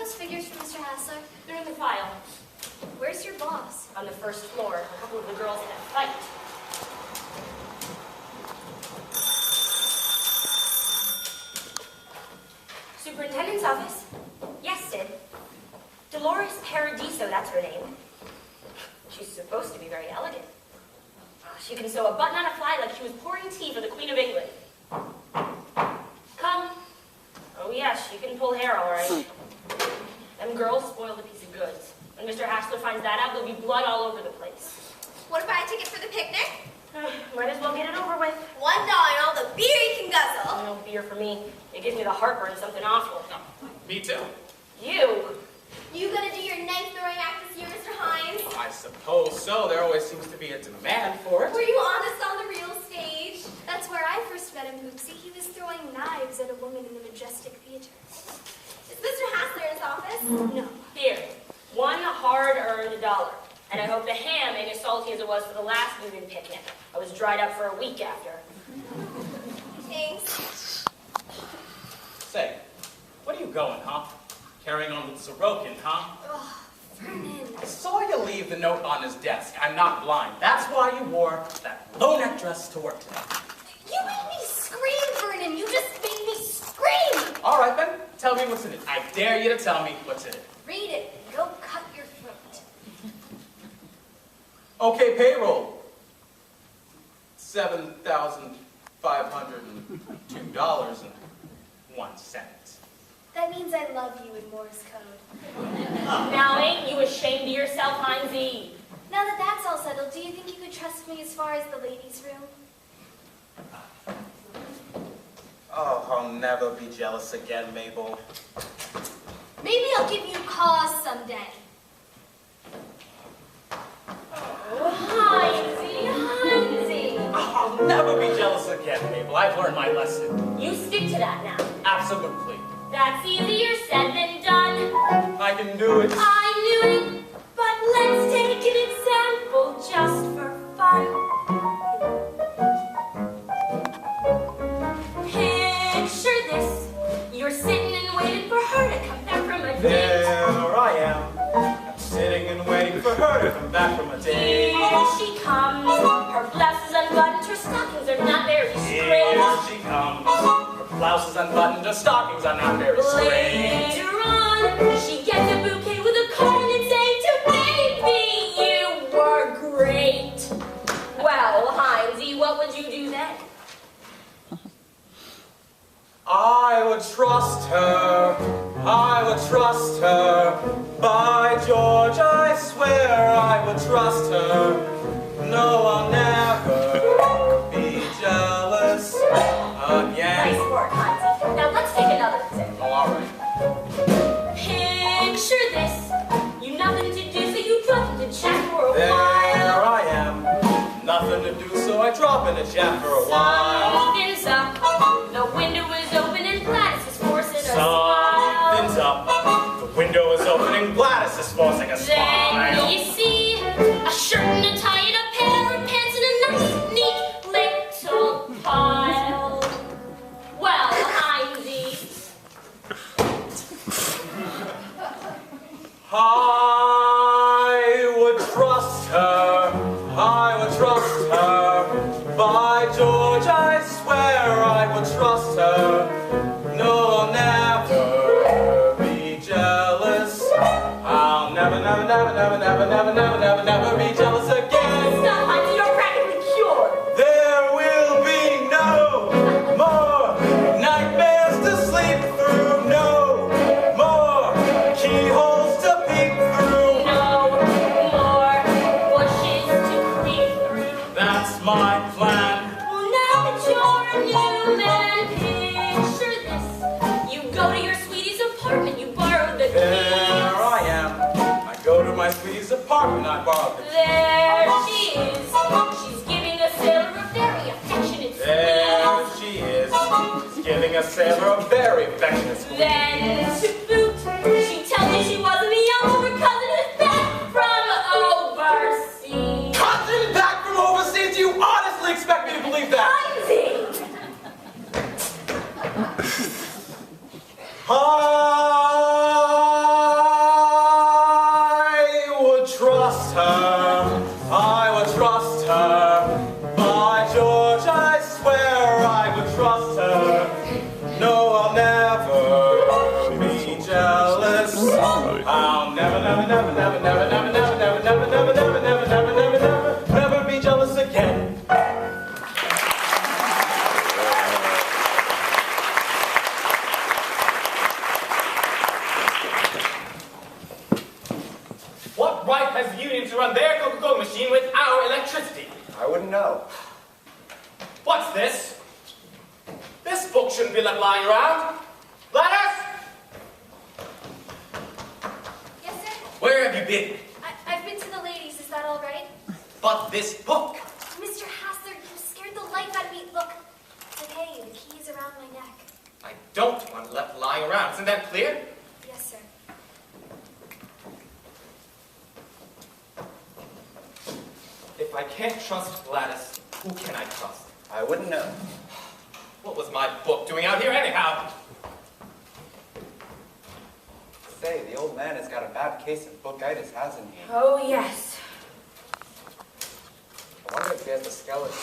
those figures from Mr. Hassler? They're in the file. Where's your boss? On the first floor. A couple of the girls had a fight. Superintendent's office? Yes, Sid. Dolores Paradiso, that's her name. She's supposed to be very elegant. She can sew a button on a fly like she was pouring tea for the Queen of England. Come. Oh, yes, she can pull hair all right. Them girls spoiled a piece of goods. When Mr. Hassler finds that out, there'll be blood all over the place. What if I had a ticket for the picnic? Might as well get it over with. $1 and all the beer you can guzzle. No beer for me. It gives me the heartburn, something awful. Me too. You? You gonna do your knife throwing act this year, Mr. Hines? I suppose so. There always seems to be a demand for it. Were you honest on the real stage? That's where I first met him, Poopsie. He was throwing knives at a woman in the Majestic Theater. Is Mr. Hassler in his office? No. Here. $1 hard-earned dollar. And I hope the ham ain't as salty as it was for the last union picnic. I was dried up for a week after. Thanks. Say, what are you going, huh? Carrying on with Sorokin, huh? Oh, Vernon. I saw you leave the note on his desk. I'm not blind. That's why you wore that low-neck dress to work today. You made me scream, Vernon. You just made me scream. All right, then. Tell me what's in it. I dare you to tell me what's in it. Read it. Go cut your throat. Okay, payroll. $7,502.01. That means I love you in Morse code. Now, ain't you ashamed of yourself, Hinesy? Now that that's all settled, do you think you could trust me as far as the ladies' room? Oh, I'll never be jealous again, Mabel. Maybe I'll give you cause someday. Oh, Hinesy. I'll never be jealous again, Mabel. I've learned my lesson. You stick to that now. Absolutely. That's easier said than done. I can do it. I knew it, but let's take an example just for fun. Picture this. You're sitting and waiting for her to come back from a date. There I am. I'm sitting and waiting for her to come back from a date. Here she comes. Her blouse is unbuttoned. Her stockings are not very straight. Here she comes. Her blouse is unbuttoned. Her stockings are not very straight. Later on, she gets a bouquet with a card and saying to baby, you were great. Well, Hinesy, what would you do then? I would trust her. I would trust her. By George, I swear I would trust her. No, I'll never be jealous again. Nice work, Hinesy. Now let's take another example. Oh, all right. Picture this. You nothing to do, so you drop into chat for a There while. I am. Nothing to do, so I drop in a chat for a while. Something's up. The window is open and Gladys is forcing a smile. Something's up. The window is open and Gladys is forcing a smile. Then you see a shirt and a tie and a pair of pants and a nice, neat little pile. Well, Hinesy. I would trust her. I would trust her. By George, I swear I would trust her. No, I'll never be jealous. I'll never, never, never, never, never, never, never, never, never be jealous again. Stop, Hinesy, you're practically cured. There will be no more nightmares to sleep through. No more keyholes to peek through. No more bushes to creep through. That's my plan. Well, now that you're a new man, picture this. You go to your sweetie's apartment, you borrow the keys. There I am. I go to my sweetie's apartment. I borrow the keys. There she is. She's giving a sailor a very affectionate There squeeze. she is. She's giving a sailor a very affectionate squeeze. Then, to boot, she tells me she wasn't the younger cousin who's back from overseas. Cousin back from overseas? Do you honestly expect me to believe that? Hinesy! I jealous. I'll never, never, never, never, never, never, never, never, never, never, never, never, never, never, never, never be jealous again. What right has the union to run their Coca-Cola machine with our electricity? I wouldn't know. What's this? This book shouldn't be left lying around. Gladys! Yes, sir? Where have you been? I've been to the ladies. Is that all right? But this book. Mr. Hassler, you scared the life out of me. Look, it's okay. The key is around my neck. I don't want it left lying around. Isn't that clear? Yes, sir. If I can't trust Gladys, who can I trust? I wouldn't know. What was my book doing out here anyhow? Say, the old man has got a bad case of bookitis, hasn't he? Oh, yes. I wonder if he has a skeleton.